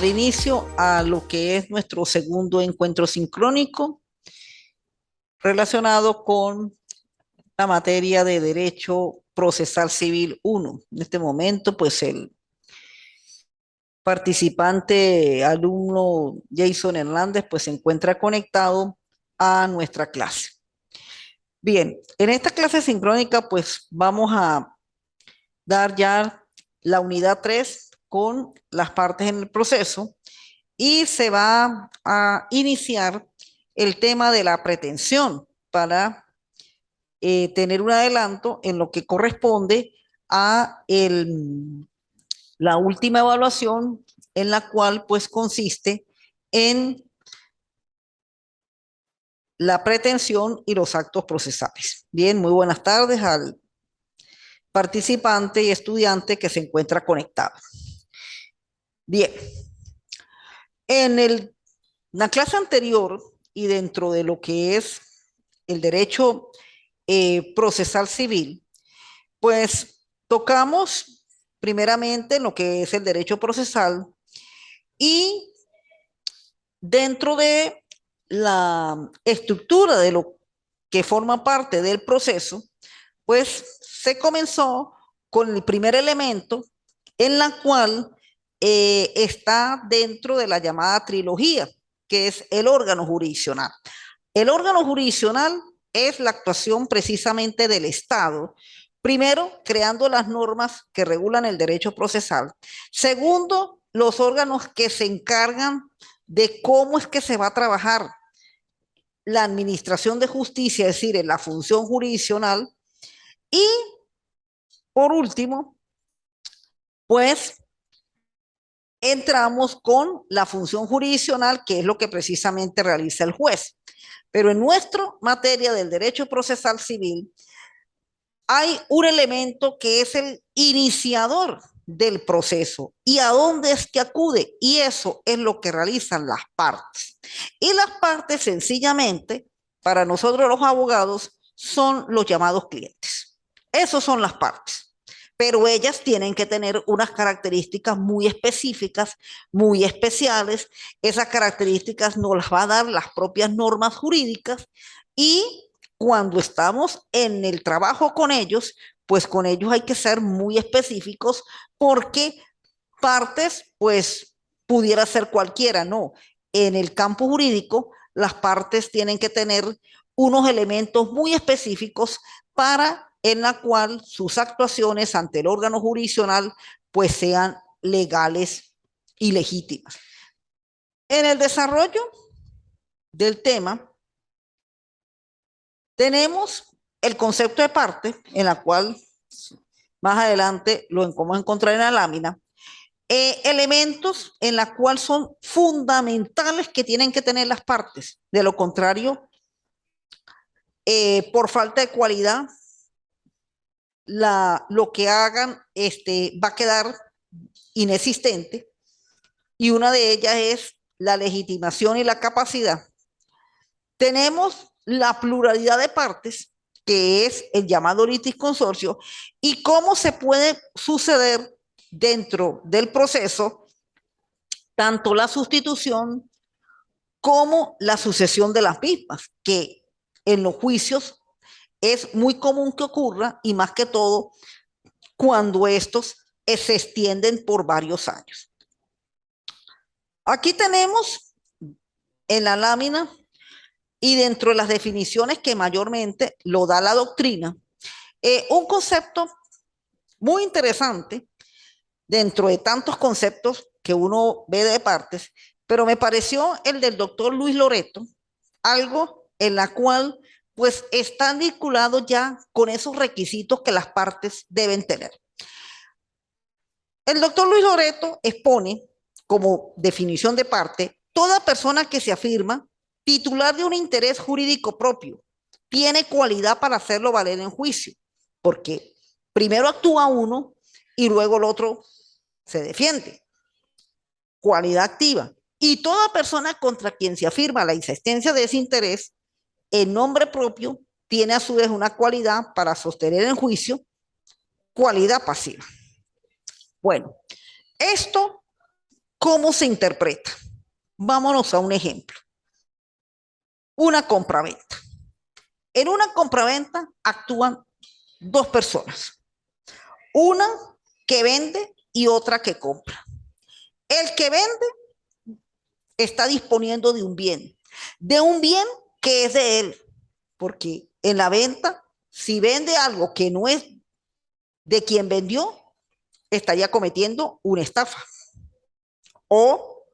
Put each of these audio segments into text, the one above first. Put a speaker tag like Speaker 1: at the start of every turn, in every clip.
Speaker 1: dar inicio a lo que es nuestro segundo encuentro sincrónico relacionado con la materia de Derecho Procesal Civil 1. En este momento, pues el participante alumno Jason Hernández pues se encuentra conectado a nuestra clase. Bien, en esta clase sincrónica pues vamos a dar ya la unidad 3 con las partes en el proceso y se va a iniciar el tema de la pretensión para tener un adelanto en lo que corresponde a la última evaluación, en la cual pues consiste en la pretensión y los actos procesales. Bien, muy buenas tardes al participante y estudiante que se encuentra conectado. Bien, en la clase anterior y dentro de lo que es el derecho procesal civil, pues tocamos primeramente lo que es el derecho procesal y dentro de la estructura de lo que forma parte del proceso, pues se comenzó con el primer elemento en la cual está dentro de la llamada trilogía, que es el órgano jurisdiccional. El órgano jurisdiccional es la actuación precisamente del Estado. Primero, creando las normas que regulan el derecho procesal. Segundo, los órganos que se encargan de cómo es que se va a trabajar la administración de justicia, es decir, en la función jurisdiccional. Y por último, pues entramos con la función jurisdiccional, que es lo que precisamente realiza el juez. Pero en nuestra materia del derecho procesal civil hay un elemento que es el iniciador del proceso y a dónde es que acude, y eso es lo que realizan las partes. Y las partes sencillamente, para nosotros los abogados, son los llamados clientes. Esos son las partes, pero ellas tienen que tener unas características muy específicas, muy especiales. Esas características nos las va a dar las propias normas jurídicas, y cuando estamos en el trabajo con ellos, pues con ellos hay que ser muy específicos, porque partes, pues pudiera ser cualquiera, no. En el campo jurídico, las partes tienen que tener unos elementos muy específicos para en la cual sus actuaciones ante el órgano jurisdiccional pues sean legales y legítimas. En el desarrollo del tema, tenemos el concepto de parte, en la cual más adelante lo vamos a encontrar en la lámina, elementos en la cual son fundamentales que tienen que tener las partes. De lo contrario, por falta de cualidad, lo que hagan va a quedar inexistente, y una de ellas es la legitimación y la capacidad. Tenemos la pluralidad de partes, que es el llamado litisconsorcio, y cómo se puede suceder dentro del proceso tanto la sustitución como la sucesión de las mismas, que en los juicios es muy común que ocurra, y más que todo cuando estos se extienden por varios años. Aquí tenemos en la lámina, y dentro de las definiciones que mayormente lo da la doctrina, un concepto muy interesante dentro de tantos conceptos que uno ve de partes, pero me pareció el del doctor Luis Loreto, algo en la cual pues está vinculado ya con esos requisitos que las partes deben tener. El doctor Luis Loreto expone como definición de parte: toda persona que se afirma titular de un interés jurídico propio tiene cualidad para hacerlo valer en juicio, porque primero actúa uno y luego el otro se defiende. Cualidad activa. Y toda persona contra quien se afirma la existencia de ese interés en nombre propio tiene a su vez una cualidad para sostener en juicio, cualidad pasiva. Bueno, esto ¿Cómo se interpreta? Vámonos a un ejemplo. Una compraventa. En una compraventa actúan dos personas. Una que vende y otra que compra. El que vende está disponiendo de un bien que es de él, porque en la venta, si vende algo que no es de quien vendió, estaría cometiendo una estafa o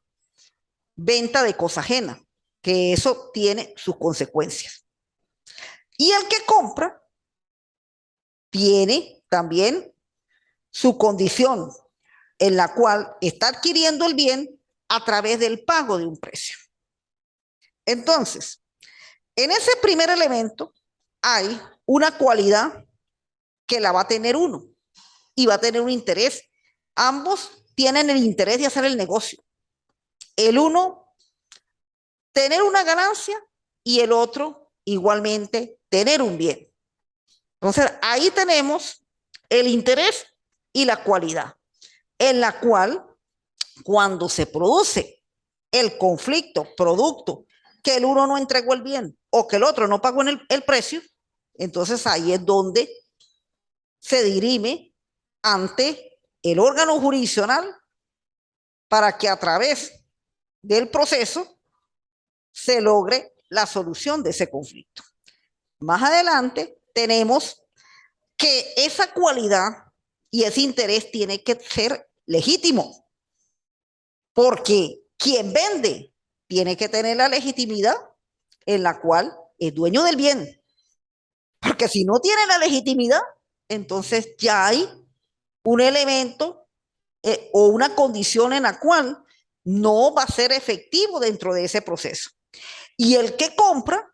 Speaker 1: venta de cosa ajena, que eso tiene sus consecuencias. Y el que compra tiene también su condición en la cual está adquiriendo el bien a través del pago de un precio. Entonces, en ese primer elemento hay una cualidad que la va a tener uno y va a tener un interés. Ambos tienen el interés de hacer el negocio. El uno, tener una ganancia y el otro, igualmente, tener un bien. Entonces, ahí tenemos el interés y la cualidad, en la cual, cuando se produce el conflicto producto que el uno no entregó el bien o que el otro no pagó en el precio, entonces ahí es donde se dirime ante el órgano jurisdiccional para que a través del proceso se logre la solución de ese conflicto. Más adelante tenemos que esa cualidad y ese interés tiene que ser legítimo, porque quien vende tiene que tener la legitimidad en la cual es dueño del bien, porque si no tiene la legitimidad, entonces ya hay un elemento o una condición en la cual no va a ser efectivo dentro de ese proceso. Y el que compra,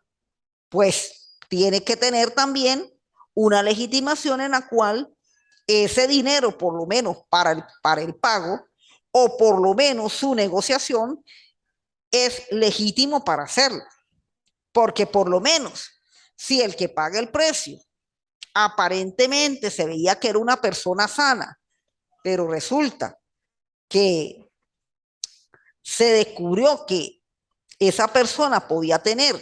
Speaker 1: pues tiene que tener también una legitimación en la cual ese dinero, por lo menos para el pago, o por lo menos su negociación, es legítimo para hacerlo. Porque por lo menos, si el que paga el precio aparentemente se veía que era una persona sana, pero resulta que se descubrió que esa persona podía tener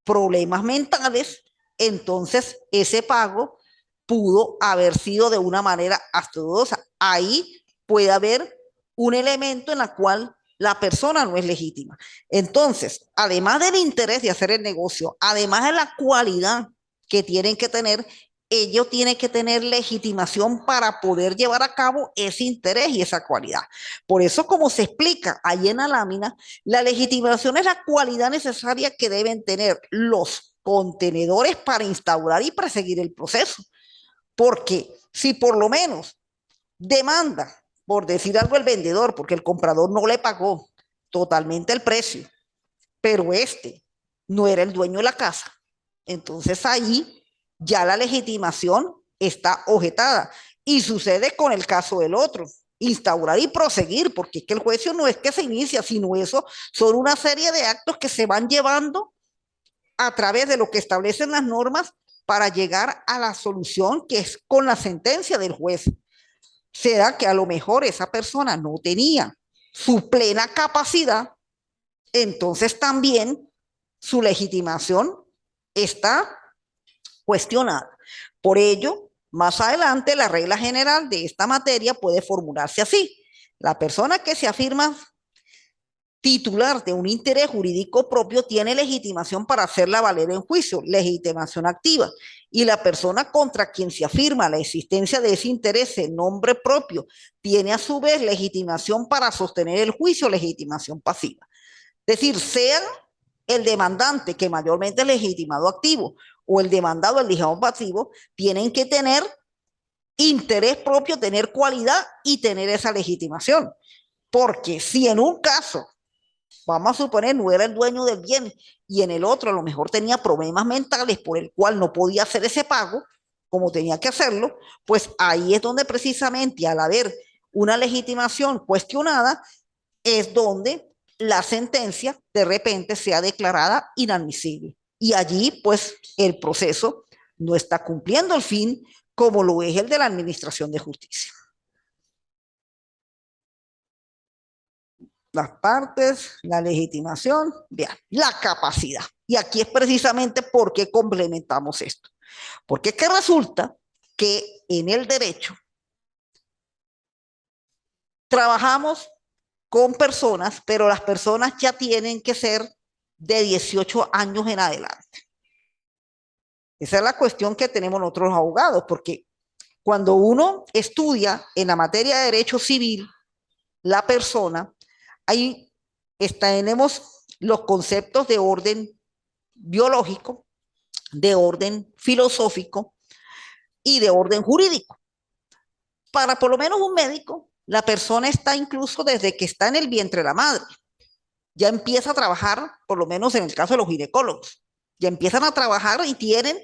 Speaker 1: problemas mentales, entonces ese pago pudo haber sido de una manera astuciosa. Ahí puede haber un elemento en el cual la persona no es legítima. Entonces, además del interés de hacer el negocio, además de la cualidad que tienen que tener, ellos tienen que tener legitimación para poder llevar a cabo ese interés y esa cualidad. Por eso, como se explica ahí en la lámina, la legitimación es la cualidad necesaria que deben tener los contenedores para instaurar y perseguir el proceso. Porque si por lo menos demanda, por decir algo, el vendedor, porque el comprador no le pagó totalmente el precio, pero este no era el dueño de la casa, entonces ahí ya la legitimación está objetada. Y sucede con el caso del otro, instaurar y proseguir, porque es que el juicio no es que se inicia, sino eso son una serie de actos que se van llevando a través de lo que establecen las normas para llegar a la solución que es con la sentencia del juez. Será que a lo mejor esa persona no tenía su plena capacidad, entonces también su legitimación está cuestionada. Por ello, más adelante, la regla general de esta materia puede formularse así. La persona que se afirma titular de un interés jurídico propio tiene legitimación para hacerla valer en juicio, legitimación activa, y la persona contra quien se afirma la existencia de ese interés en nombre propio tiene a su vez legitimación para sostener el juicio, legitimación pasiva. Es decir, sea el demandante, que mayormente es legitimado activo, o el demandado, el legitimado pasivo, tienen que tener interés propio, tener cualidad y tener esa legitimación. Porque si en un caso, vamos a suponer, no era el dueño del bien y en el otro a lo mejor tenía problemas mentales por el cual no podía hacer ese pago como tenía que hacerlo, pues ahí es donde precisamente al haber una legitimación cuestionada, es donde la sentencia de repente sea declarada inadmisible. Y allí, pues, el proceso no está cumpliendo el fin como lo es el de la Administración de Justicia. las partes, la legitimación, bien, la capacidad. Y aquí es precisamente por qué complementamos esto. Porque es que resulta que en el derecho trabajamos con personas, pero las personas ya tienen que ser de 18 años en adelante. Esa es la cuestión que tenemos nosotros los abogados, porque cuando uno estudia en la materia de derecho civil, la persona, ahí tenemos los conceptos de orden biológico, de orden filosófico y de orden jurídico. Para por lo menos un médico, la persona está incluso desde que está en el vientre de la madre. Ya empieza a trabajar, por lo menos en el caso de los ginecólogos, ya empiezan a trabajar y tienen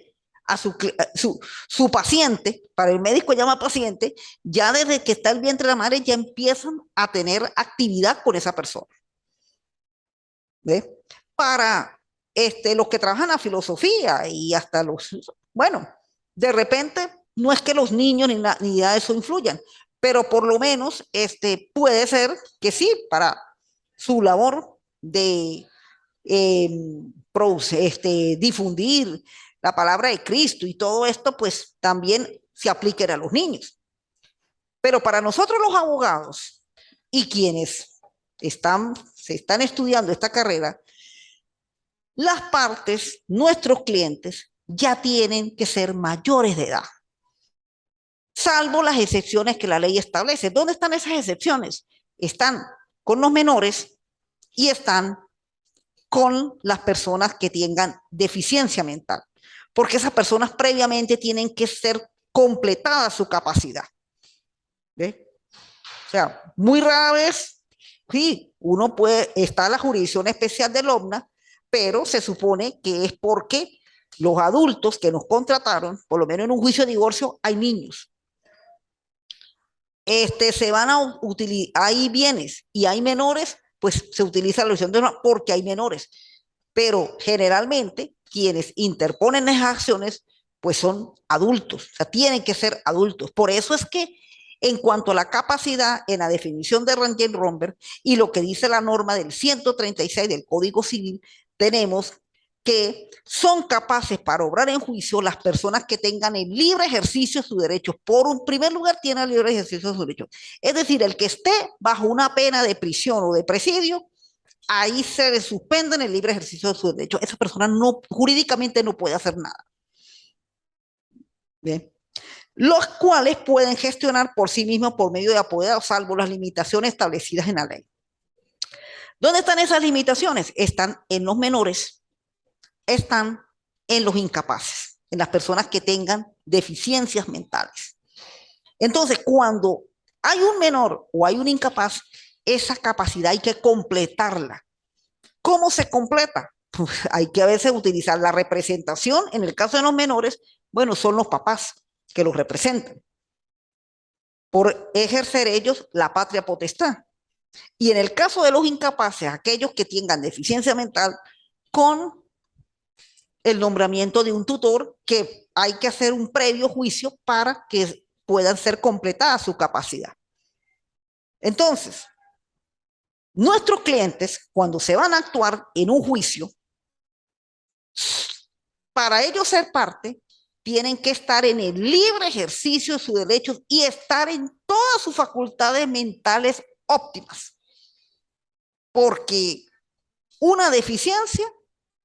Speaker 1: a su paciente, para el médico llama paciente, ya desde que está el vientre de la madre ya empiezan a tener actividad con esa persona. ¿Ves? Para los que trabajan la filosofía y hasta los, bueno, de repente no es que los niños ni nada de eso influyan, pero por lo menos puede ser que sí, para su labor de eh, difundir la palabra de Cristo y todo esto, pues también se apliquen a los niños. Pero para nosotros los abogados y quienes se están estudiando esta carrera, las partes, nuestros clientes, ya tienen que ser mayores de edad, salvo las excepciones que la ley establece. ¿Dónde están esas excepciones? Están con los menores y están con las personas que tengan deficiencia mental, porque esas personas previamente tienen que ser completada su capacidad. ¿Ves? O sea, muy rara vez, sí, uno puede, está la jurisdicción especial del OMNA, pero se supone que es porque los adultos que nos contrataron, por lo menos en un juicio de divorcio, hay niños. Se van a utilizar, hay bienes y hay menores, pues se utiliza la jurisdicción de OMNA porque hay menores. Pero generalmente quienes interponen esas acciones, pues son adultos, o sea, tienen que ser adultos. Por eso es que en cuanto a la capacidad en la definición de Rangel-Romberg y lo que dice la norma del 136 del Código Civil, tenemos que son capaces para obrar en juicio las personas que tengan el libre ejercicio de sus derechos. Por un primer lugar, tiene el libre ejercicio de sus derechos. Es decir, el que esté bajo una pena de prisión o de presidio, ahí se le suspenden el libre ejercicio de sus derechos. Esa persona no, jurídicamente no puede hacer nada. Bien. Los cuales pueden gestionar por sí mismos por medio de apoderados, salvo las limitaciones establecidas en la ley. ¿Dónde están esas limitaciones? Están en los menores, están en los incapaces, en las personas que tengan deficiencias mentales. Entonces, cuando hay un menor o hay un incapaz, esa capacidad hay que completarla. ¿Cómo se completa? Pues hay que a veces utilizar la representación. En el caso de los menores, bueno, son los papás que los representan por ejercer ellos la patria potestad. Y en el caso de los incapaces, aquellos que tengan deficiencia mental, con el nombramiento de un tutor, que hay que hacer un previo juicio para que puedan ser completadas su capacidad. Entonces, nuestros clientes, cuando se van a actuar en un juicio, para ellos ser parte, tienen que estar en el libre ejercicio de sus derechos y estar en todas sus facultades mentales óptimas. Porque una deficiencia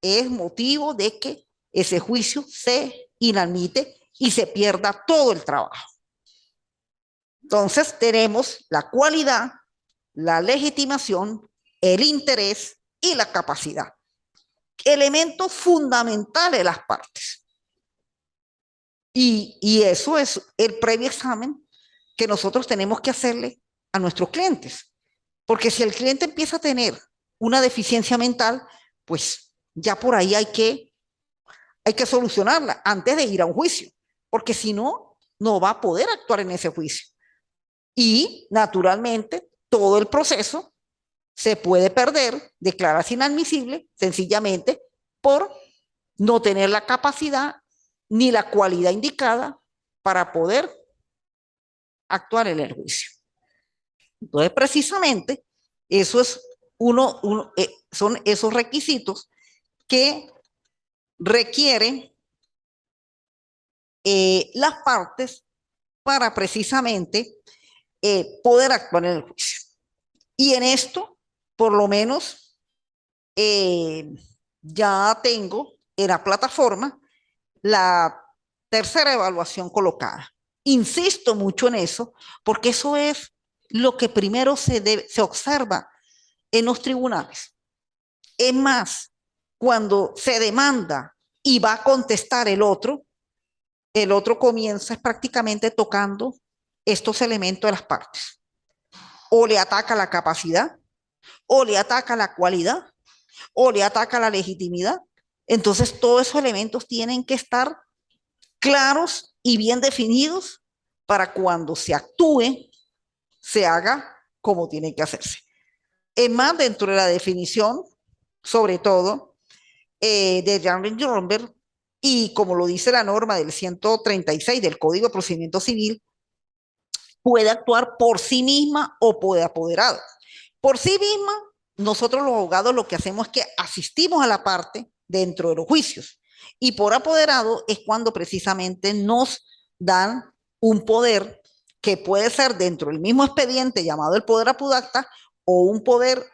Speaker 1: es motivo de que ese juicio se inadmite y se pierda todo el trabajo. Entonces tenemos la cualidad, la legitimación, el interés y la capacidad. Elementos fundamentales de las partes. Y eso es el previo examen que nosotros tenemos que hacerle a nuestros clientes. Porque si el cliente empieza a tener una deficiencia mental, pues ya por ahí hay que solucionarla antes de ir a un juicio. Porque si no, no va a poder actuar en ese juicio. Y naturalmente, todo el proceso se puede perder, declararse inadmisible, sencillamente por no tener la capacidad ni la cualidad indicada para poder actuar en el juicio. Entonces, precisamente, eso es son esos requisitos que requieren las partes para precisamente poder actuar en el juicio. Y en esto, por lo menos, eh, ya tengo en la plataforma la tercera evaluación colocada. Insisto mucho en eso, porque eso es lo que primero se observa en los tribunales. Es más, cuando se demanda y va a contestar el otro comienza prácticamente tocando estos elementos de las partes. O le ataca la capacidad, o le ataca la cualidad, o le ataca la legitimidad. Entonces, todos esos elementos tienen que estar claros y bien definidos para cuando se actúe, se haga como tiene que hacerse. Es más, dentro de la definición, sobre todo, de Jan-Romberg, y como lo dice la norma del 136 del Código de Procedimiento Civil, puede actuar por sí misma o por apoderado. Por sí misma, nosotros los abogados lo que hacemos es que asistimos a la parte dentro de los juicios. Y por apoderado es cuando precisamente nos dan un poder que puede ser dentro del mismo expediente llamado el poder apudacta o un poder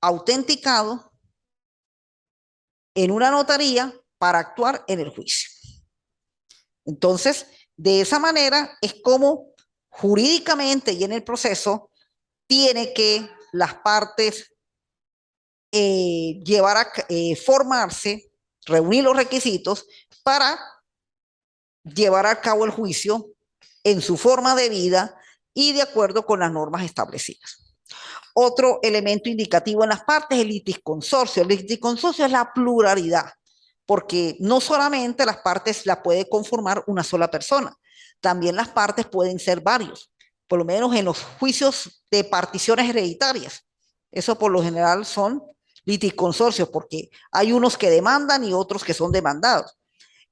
Speaker 1: autenticado en una notaría para actuar en el juicio. Entonces, de esa manera es como jurídicamente y en el proceso tiene que las partes formarse, reunir los requisitos para llevar a cabo el juicio en su forma de vida y de acuerdo con las normas establecidas. Otro elemento indicativo en las partes es el litisconsorcio. El litisconsorcio es la pluralidad, porque no solamente las partes la puede conformar una sola persona, también las partes pueden ser varios, por lo menos en los juicios de particiones hereditarias. Eso por lo general son litisconsorcios, porque hay unos que demandan y otros que son demandados.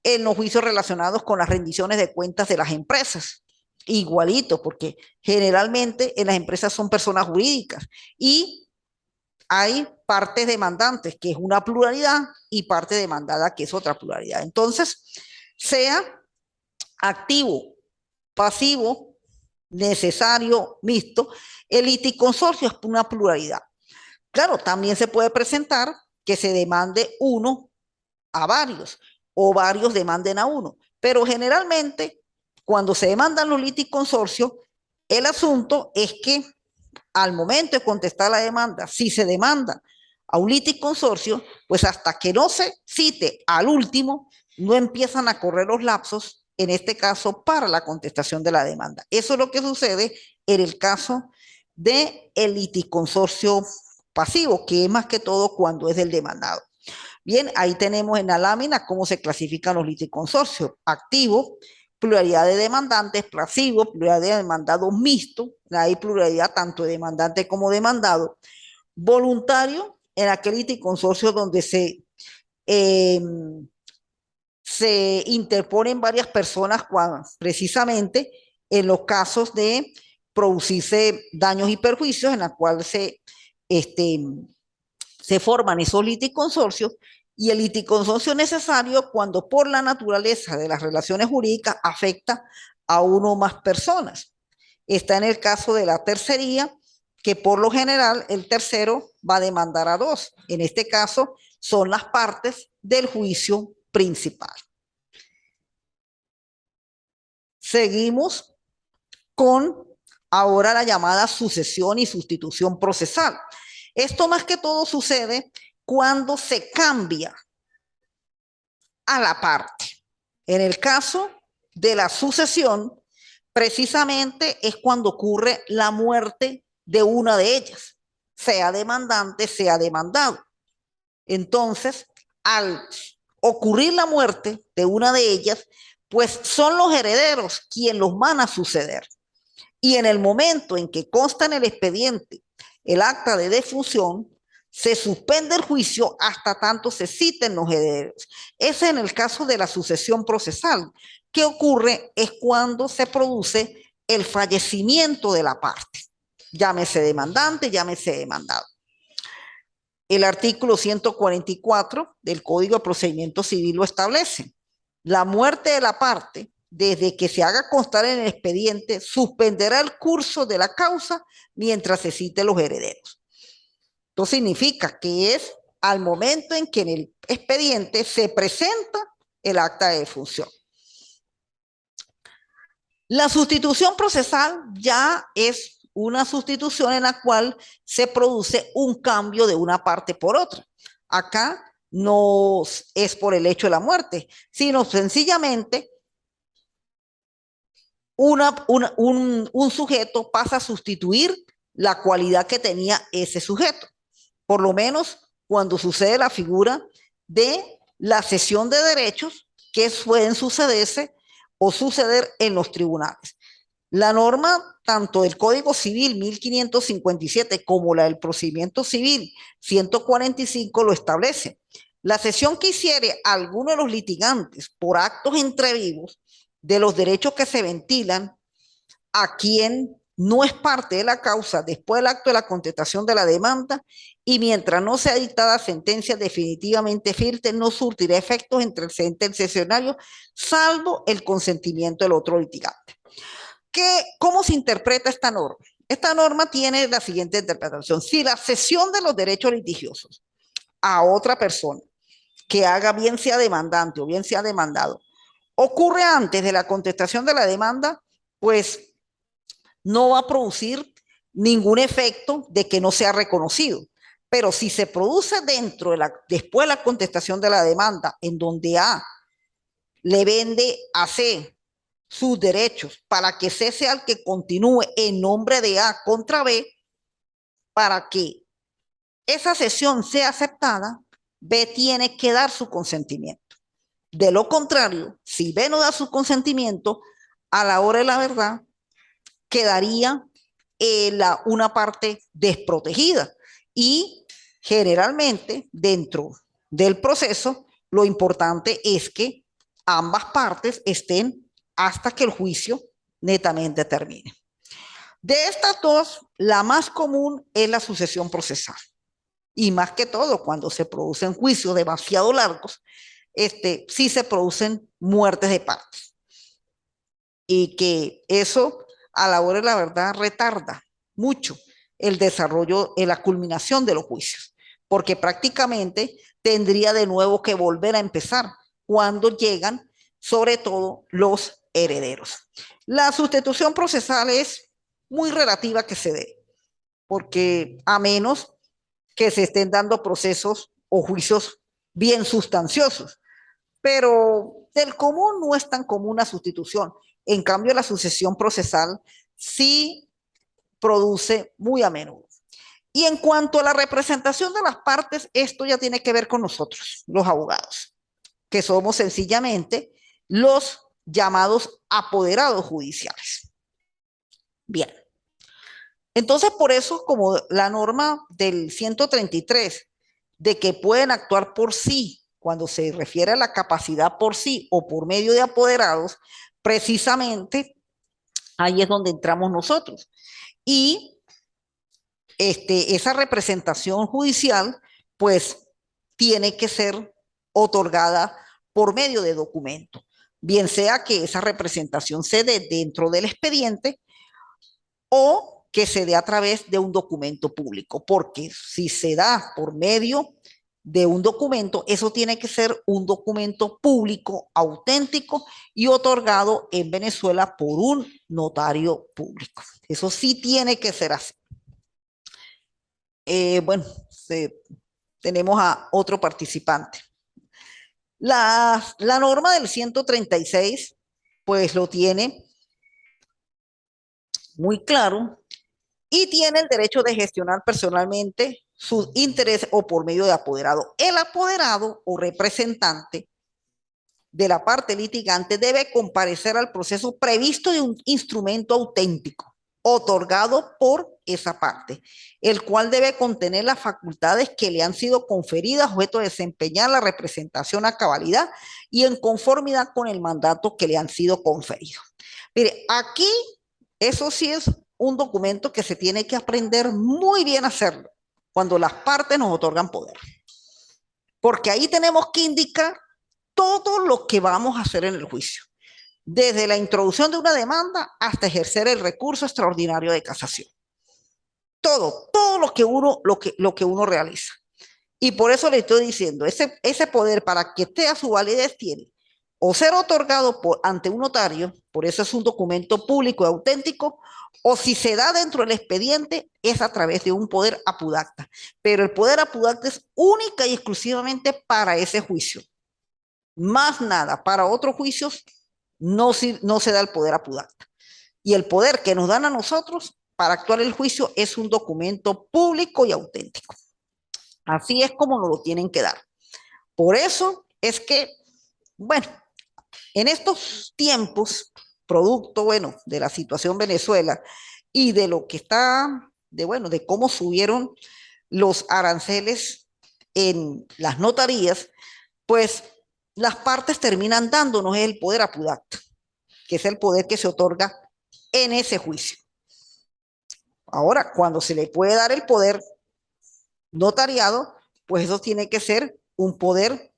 Speaker 1: En los juicios relacionados con las rendiciones de cuentas de las empresas, igualito, porque generalmente en las empresas son personas jurídicas y hay partes demandantes, que es una pluralidad, y parte demandada, que es otra pluralidad. Entonces, sea activo, pasivo, necesario, mixto, el litisconsorcio es una pluralidad. Claro, también se puede presentar que se demande uno a varios o varios demanden a uno, pero generalmente cuando se demandan los litisconsorcios, el asunto es que al momento de contestar la demanda, si se demanda a un litisconsorcio, pues hasta que no se cite al último, no empiezan a correr los lapsos, en este caso, para la contestación de la demanda. Eso es lo que sucede en el caso del litisconsorcio pasivo, que es más que todo cuando es del demandado. Bien, ahí tenemos en la lámina cómo se clasifican los litisconsorcios. Activo, pluralidad de demandantes, pasivo, pluralidad de demandados mixto, hay pluralidad tanto de demandante como demandado. Voluntario, en aquel litisconsorcio donde se interponen varias personas precisamente en los casos de producirse daños y perjuicios, en la cual se forman esos litisconsorcios, y el litisconsorcio es necesario cuando por la naturaleza de las relaciones jurídicas afecta a uno o más personas. Está en el caso de la tercería, que por lo general el tercero va a demandar a dos. En este caso son las partes del juicio principal. Seguimos con ahora la llamada sucesión y sustitución procesal. Esto más que todo sucede cuando se cambia a la parte. En el caso de la sucesión, precisamente es cuando ocurre la muerte de una de ellas, sea demandante, sea demandado. Entonces, al ocurrir la muerte de una de ellas, pues son los herederos quienes los van a suceder. Y en el momento en que consta en el expediente el acta de defunción, se suspende el juicio hasta tanto se citen los herederos. Ese en el caso de la sucesión procesal. ¿Qué ocurre? Es cuando se produce el fallecimiento de la parte. Llámese demandante, llámese demandado. El artículo 144 del Código de Procedimiento Civil lo establece. La muerte de la parte, desde que se haga constar en el expediente, suspenderá el curso de la causa mientras se cite los herederos. Esto significa que es al momento en que en el expediente se presenta el acta de defunción. La sustitución procesal ya es una sustitución en la cual se produce un cambio de una parte por otra. Acá no es por el hecho de la muerte, sino sencillamente un sujeto pasa a sustituir la cualidad que tenía ese sujeto. Por lo menos cuando sucede la figura de la cesión de derechos que pueden sucederse o suceder en los tribunales. La norma, tanto del Código Civil 1557 como la del Procedimiento Civil 145 lo establece. La cesión que hiciere alguno de los litigantes por actos entre vivos de los derechos que se ventilan a quien no es parte de la causa después del acto de la contestación de la demanda y mientras no sea dictada sentencia definitivamente firme, no surtirá efectos entre el sentenciario salvo el consentimiento del otro litigante. ¿Cómo se interpreta esta norma? Esta norma tiene la siguiente interpretación. Si la cesión de los derechos litigiosos a otra persona que haga bien sea demandante o bien sea demandado ocurre antes de la contestación de la demanda, pues no va a producir ningún efecto de que no sea reconocido. Pero si se produce después de la contestación de la demanda, en donde A le vende a C sus derechos para que C sea el que continúe en nombre de A contra B, para que esa cesión sea aceptada, B tiene que dar su consentimiento. De lo contrario, si B no da su consentimiento, a la hora de la verdad, quedaría una parte desprotegida. Y generalmente, dentro del proceso, lo importante es que ambas partes estén hasta que el juicio netamente termine. De estas dos, la más común es la sucesión procesal. Y más que todo, cuando se producen juicios demasiado largos, sí se producen muertes de partes. Y que eso, a la hora de la verdad, retarda mucho el desarrollo, la culminación de los juicios, porque prácticamente tendría de nuevo que volver a empezar cuando llegan, sobre todo, los herederos. La sustitución procesal es muy relativa que se dé, porque a menos que se estén dando procesos o juicios bien sustanciosos, pero del común no es tan común la sustitución. En cambio, la sucesión procesal sí produce muy a menudo. Y en cuanto a la representación de las partes, esto ya tiene que ver con nosotros, los abogados, que somos sencillamente los llamados apoderados judiciales. Bien. Entonces, por eso, como la norma del 133, de que pueden actuar por sí, cuando se refiere a la capacidad por sí o por medio de apoderados, precisamente ahí es donde entramos nosotros. Y esa representación judicial, pues, tiene que ser otorgada por medio de documento, bien sea que esa representación se dé dentro del expediente o que se dé a través de un documento público, porque si se da por medio de un documento, eso tiene que ser un documento público, auténtico y otorgado en Venezuela por un notario público. Eso sí tiene que ser así. Bueno, tenemos a otro participante. La norma del 136, pues lo tiene muy claro y tiene el derecho de gestionar personalmente sus intereses o por medio de apoderado. El apoderado o representante de la parte litigante debe comparecer al proceso previsto de un instrumento auténtico otorgado por esa parte, el cual debe contener las facultades que le han sido conferidas objeto de desempeñar la representación a cabalidad y en conformidad con el mandato que le han sido conferidos. Mire, aquí eso sí es un documento que se tiene que aprender muy bien a hacerlo, cuando las partes nos otorgan poder. Porque ahí tenemos que indicar todo lo que vamos a hacer en el juicio, desde la introducción de una demanda hasta ejercer el recurso extraordinario de casación. Todo lo que uno realiza. Y por eso le estoy diciendo, ese poder para que tenga su validez tiene o ser otorgado ante un notario, por eso es un documento público y auténtico, o si se da dentro del expediente, es a través de un poder apudacta. Pero el poder apudacta es única y exclusivamente para ese juicio. Más nada, para otros juicios no se da el poder apudacta. Y el poder que nos dan a nosotros para actuar el juicio es un documento público y auténtico. Así es como nos lo tienen que dar. Por eso es que, bueno, en estos tiempos, producto, bueno, de la situación Venezuela y de lo que está, de cómo subieron los aranceles en las notarías, pues las partes terminan dándonos el poder apudacta, que es el poder que se otorga en ese juicio. Ahora, cuando se le puede dar el poder notariado, pues eso tiene que ser un poder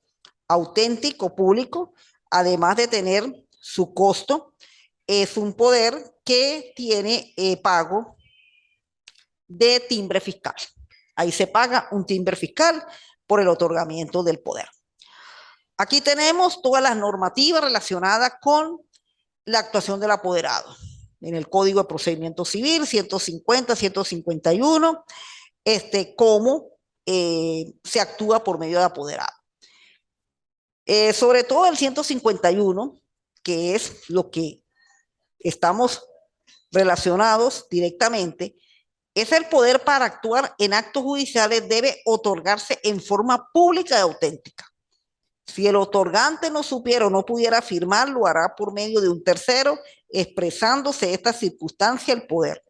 Speaker 1: auténtico, público, además de tener su costo, es un poder que tiene pago de timbre fiscal. Ahí se paga un timbre fiscal por el otorgamiento del poder. Aquí tenemos todas las normativas relacionadas con la actuación del apoderado. En el Código de Procedimiento Civil, 150, 151, cómo se actúa por medio de apoderado. Sobre todo el 151, que es lo que estamos relacionados directamente, es el poder para actuar en actos judiciales debe otorgarse en forma pública y auténtica. Si el otorgante no supiera o no pudiera firmar, lo hará por medio de un tercero, expresándose esta circunstancia el poder.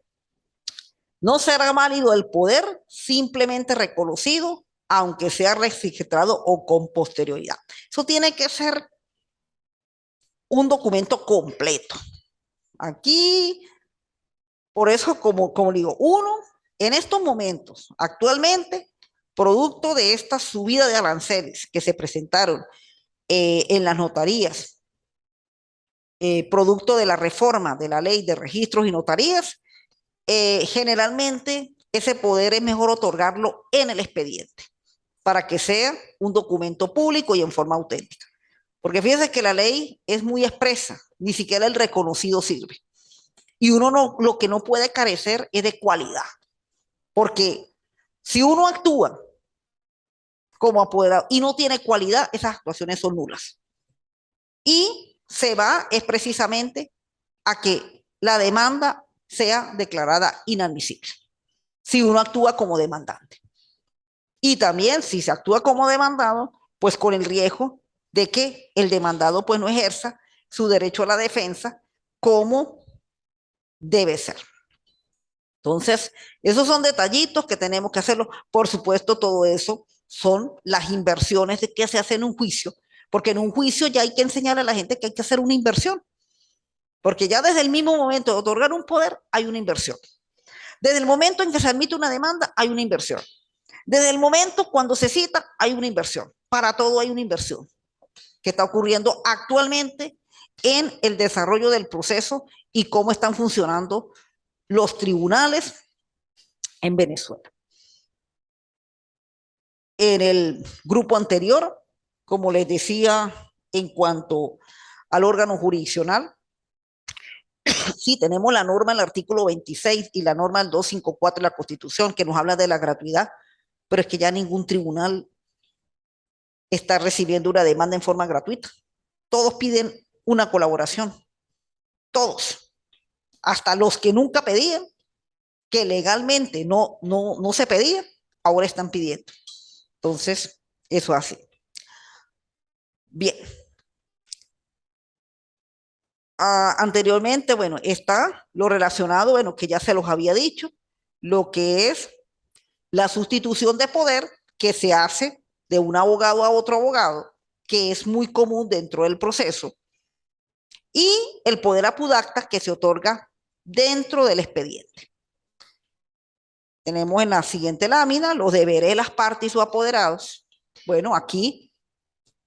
Speaker 1: No será válido el poder simplemente reconocido, aunque sea registrado o con posterioridad. Eso tiene que ser un documento completo. Aquí, por eso, como digo, uno, en estos momentos, actualmente, producto de esta subida de aranceles que se presentaron en las notarías, producto de la reforma de la ley de registros y notarías, generalmente ese poder es mejor otorgarlo en el expediente para que sea un documento público y en forma auténtica. Porque fíjense que la ley es muy expresa, ni siquiera el reconocido sirve. Y uno lo que no puede carecer es de cualidad. Porque si uno actúa como apoderado y no tiene cualidad, esas actuaciones son nulas. Y se va es precisamente a que la demanda sea declarada inadmisible si uno actúa como demandante. Y también si se actúa como demandado, pues con el riesgo de que el demandado pues no ejerza su derecho a la defensa como debe ser. Entonces, esos son detallitos que tenemos que hacerlo. Por supuesto, todo eso son las inversiones de que se hace en un juicio, porque en un juicio ya hay que enseñarle a la gente que hay que hacer una inversión, porque ya desde el mismo momento de otorgar un poder hay una inversión. Desde el momento en que se admite una demanda hay una inversión. Desde el momento cuando se cita hay una inversión. Para todo hay una inversión que está ocurriendo actualmente en el desarrollo del proceso y cómo están funcionando los tribunales en Venezuela. En el grupo anterior, como les decía, en cuanto al órgano jurisdiccional, sí tenemos la norma del artículo 26 y la norma del 254 de la Constitución que nos habla de la gratuidad, pero es que ya ningún tribunal está recibiendo una demanda en forma gratuita. Todos piden una colaboración, todos, hasta los que nunca pedían, que legalmente no se pedían, ahora están pidiendo. Entonces, eso así. Bien. Anteriormente, bueno, está lo relacionado, bueno, que ya se los había dicho, lo que es la sustitución de poder que se hace de un abogado a otro abogado, que es muy común dentro del proceso, y el poder apudacta que se otorga dentro del expediente. tenemos en la siguiente lámina los deberes de las partes y sus apoderados. Bueno, aquí,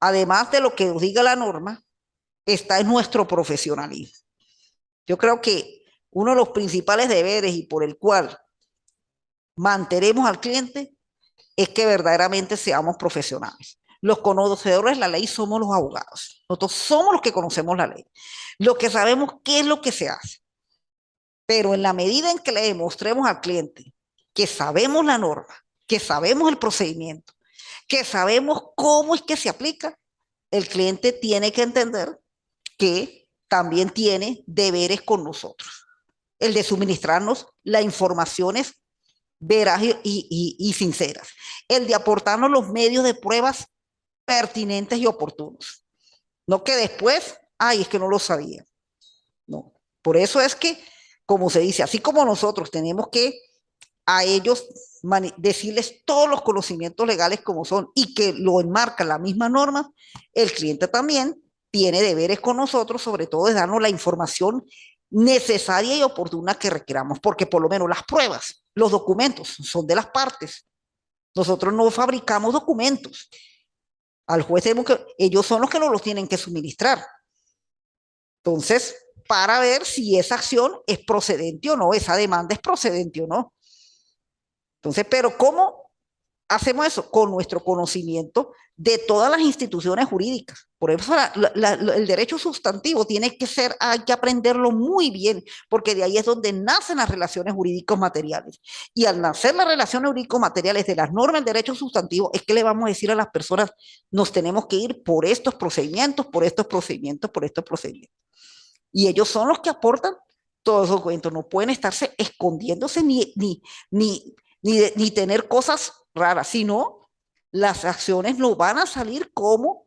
Speaker 1: además de lo que nos diga la norma, está en nuestro profesionalismo. Yo creo que uno de los principales deberes y por el cual mantenemos al cliente es que verdaderamente seamos profesionales. Los conocedores de la ley somos los abogados. Nosotros somos los que conocemos la ley. Los que sabemos qué es lo que se hace. Pero en la medida en que le demostremos al cliente que sabemos la norma, que sabemos el procedimiento, que sabemos cómo es que se aplica, el cliente tiene que entender que también tiene deberes con nosotros. El de suministrarnos las informaciones veraz y sinceras. El de aportarnos los medios de pruebas pertinentes y oportunos. No que después, ay, es que no lo sabía. No. Por eso es que, como se dice, así como nosotros tenemos que a ellos decirles todos los conocimientos legales como son y que lo enmarca la misma norma, el cliente también tiene deberes con nosotros, sobre todo de darnos la información necesaria y oportuna que requeramos, porque por lo menos las pruebas, los documentos son de las partes. Nosotros no fabricamos documentos. Al juez tenemos que, ellos son los que nos los tienen que suministrar. Entonces, para ver si esa acción es procedente o no, esa demanda es procedente o no. Entonces, pero ¿cómo hacemos eso? Con nuestro conocimiento de todas las instituciones jurídicas. Por eso el derecho sustantivo tiene que ser, hay que aprenderlo muy bien, porque de ahí es donde nacen las relaciones jurídicos materiales. Y al nacer las relaciones jurídicos materiales de las normas del derecho sustantivo, es que le vamos a decir a las personas, nos tenemos que ir por estos procedimientos, por estos procedimientos, por estos procedimientos. Y ellos son los que aportan todos esos cuentos. No pueden estarse escondiéndose ni tener cosas raras, sino las acciones no van a salir como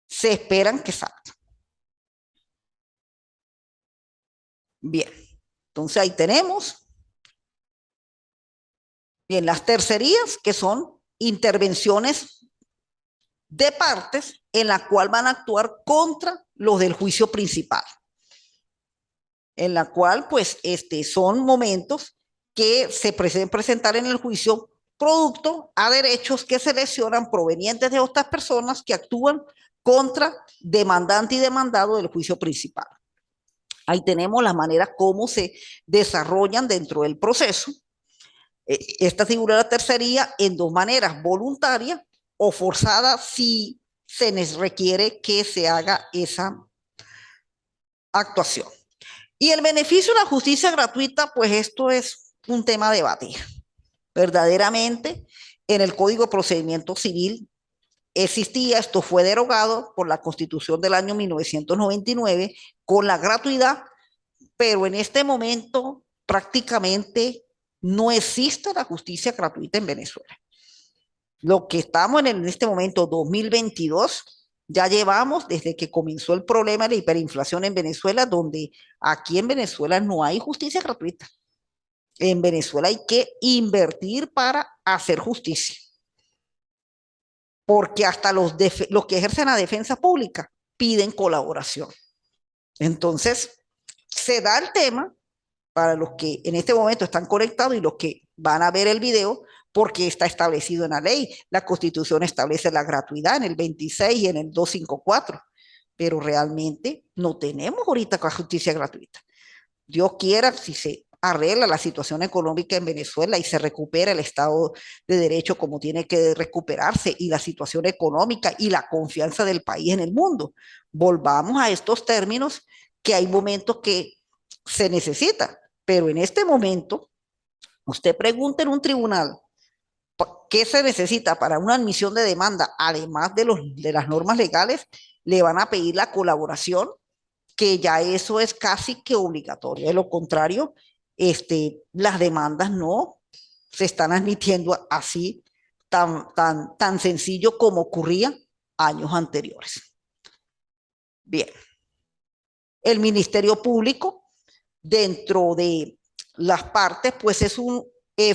Speaker 1: se esperan que salgan. Bien, entonces ahí tenemos. Bien, las tercerías, que son intervenciones de partes en la cual van a actuar contra los del juicio principal. En la cual, pues, son momentos que se pueden presentar en el juicio producto a derechos que se lesionan provenientes de otras personas que actúan contra demandante y demandado del juicio principal. Ahí tenemos las maneras como se desarrollan dentro del proceso. Esta figura de la tercería en dos maneras, voluntaria o forzada si se les requiere que se haga esa actuación. Y el beneficio de la justicia gratuita, pues esto es un tema de debate. Verdaderamente, en el Código de Procedimiento Civil existía, esto fue derogado por la Constitución del año 1999 con la gratuidad, pero en este momento prácticamente no existe la justicia gratuita en Venezuela. Lo que estamos en este momento, 2022, ya llevamos desde que comenzó el problema de la hiperinflación en Venezuela, donde aquí en Venezuela no hay justicia gratuita. En Venezuela hay que invertir para hacer justicia. Porque hasta los que ejercen la defensa pública piden colaboración. Entonces, se da el tema para los que en este momento están conectados y los que van a ver el video, porque está establecido en la ley. La Constitución establece la gratuidad en el 26 y en el 254, pero realmente no tenemos ahorita justicia gratuita. Dios quiera, si se arregla la situación económica en Venezuela y se recupera el Estado de Derecho como tiene que recuperarse y la situación económica y la confianza del país en el mundo. Volvamos a estos términos que hay momentos que se necesita, pero en este momento usted pregunta en un tribunal qué se necesita para una admisión de demanda, además de las normas legales, le van a pedir la colaboración, que ya eso es casi que obligatorio. De lo contrario, las demandas no se están admitiendo así tan sencillo como ocurría años anteriores. Bien, el Ministerio Público, dentro de las partes, pues es un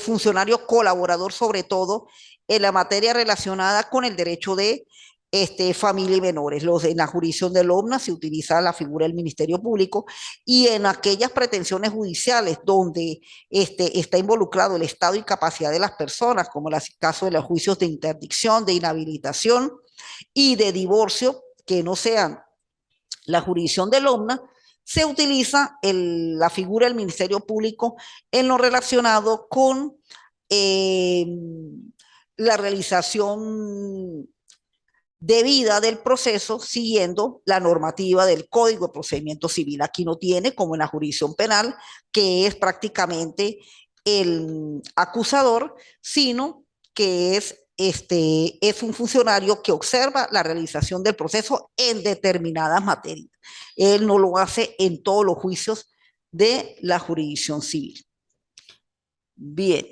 Speaker 1: funcionario colaborador, sobre todo en la materia relacionada con el derecho de familia y menores. En la jurisdicción del OMNA se utiliza la figura del Ministerio Público y en aquellas pretensiones judiciales donde está involucrado el estado y capacidad de las personas, como el caso de los juicios de interdicción, de inhabilitación y de divorcio, que no sean la jurisdicción del OMNA, se utiliza la figura del Ministerio Público en lo relacionado con la realización debida del proceso siguiendo la normativa del Código de Procedimiento Civil. Aquí no tiene, como en la jurisdicción penal, que es prácticamente el acusador, sino que es un funcionario que observa la realización del proceso en determinadas materias. Él no lo hace en todos los juicios de la jurisdicción civil. Bien.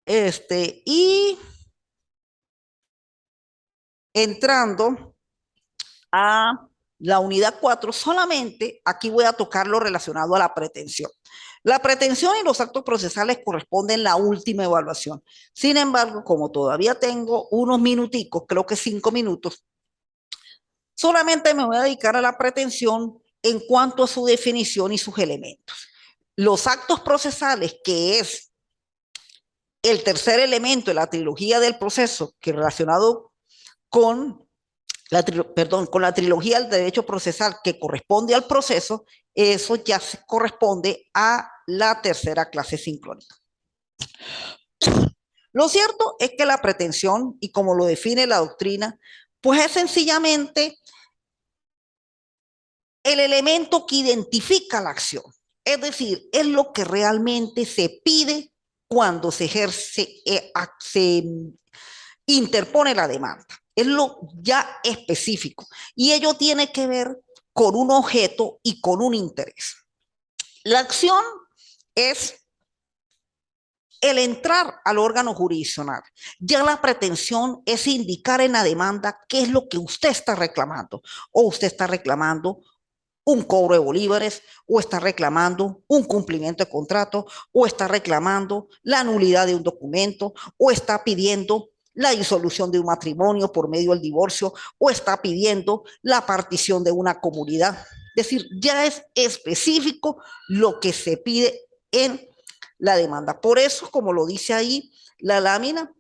Speaker 1: Y entrando a la unidad 4, solamente aquí voy a tocar lo relacionado a la pretensión. La pretensión y los actos procesales corresponden a la última evaluación. Sin embargo, como todavía tengo unos minuticos, creo que 5 minutos, solamente me voy a dedicar a la pretensión en cuanto a su definición y sus elementos. Los actos procesales, que es el tercer elemento de la trilogía del proceso, que relacionado con con la trilogía del derecho procesal que corresponde al proceso, eso ya corresponde a la tercera clase sincrónica. Lo cierto es que la pretensión, y como lo define la doctrina, pues es sencillamente el elemento que identifica la acción. Es decir, es lo que realmente se pide cuando se ejerce, se interpone la demanda. Es lo ya específico. Y ello tiene que ver con un objeto y con un interés. La acción es el entrar al órgano jurisdiccional. Ya la pretensión es indicar en la demanda qué es lo que usted está reclamando. O usted está reclamando un cobro de bolívares, o está reclamando un cumplimiento de contrato, o está reclamando la nulidad de un documento, o está pidiendo la disolución de un matrimonio por medio del divorcio, o está pidiendo la partición de una comunidad. Es decir, ya es específico lo que se pide en la demanda. Por eso, como lo dice ahí la lámina,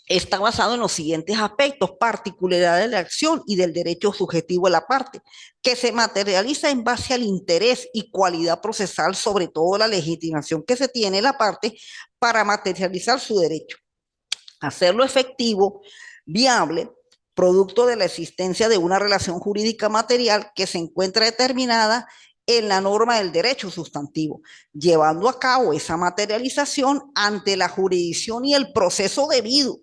Speaker 1: está basado en los siguientes aspectos: particularidades de la acción y del derecho subjetivo de la parte, que se materializa en base al interés y cualidad procesal, sobre todo la legitimación que se tiene en la parte para materializar su derecho, hacerlo efectivo, viable, producto de la existencia de una relación jurídica material que se encuentra determinada en la norma del derecho sustantivo, llevando a cabo esa materialización ante la jurisdicción y el proceso debido,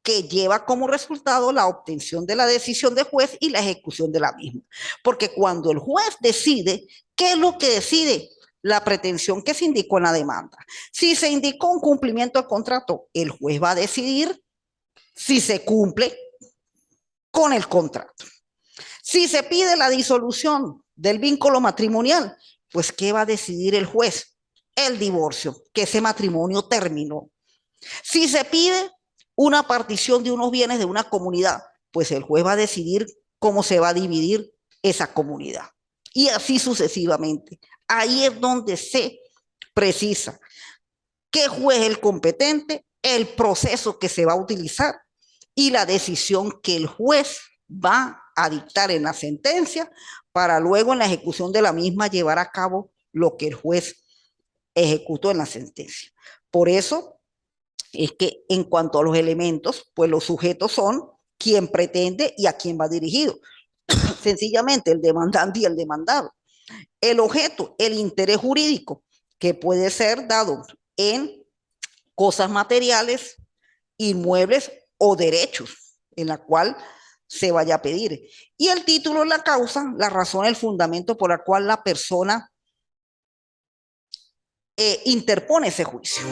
Speaker 1: que lleva como resultado la obtención de la decisión del juez y la ejecución de la misma. Porque cuando el juez decide, ¿qué es lo que decide? La pretensión que se indicó en la demanda. Si se indicó un cumplimiento del contrato, el juez va a decidir si se cumple con el contrato. Si se pide la disolución del vínculo matrimonial, pues ¿qué va a decidir el juez? El divorcio, que ese matrimonio terminó. Si se pide una partición de unos bienes de una comunidad, pues el juez va a decidir cómo se va a dividir esa comunidad. Y así sucesivamente. Ahí es donde se precisa qué juez es el competente, el proceso que se va a utilizar y la decisión que el juez va a dictar en la sentencia para luego en la ejecución de la misma llevar a cabo lo que el juez ejecutó en la sentencia. Por eso es que en cuanto a los elementos, pues los sujetos son quien pretende y a quién va dirigido. Sencillamente el demandante y el demandado. El objeto, el interés jurídico, que puede ser dado en cosas materiales, inmuebles o derechos, en la cual se vaya a pedir. Y el título, la causa, la razón, el fundamento por la cual la persona interpone ese juicio.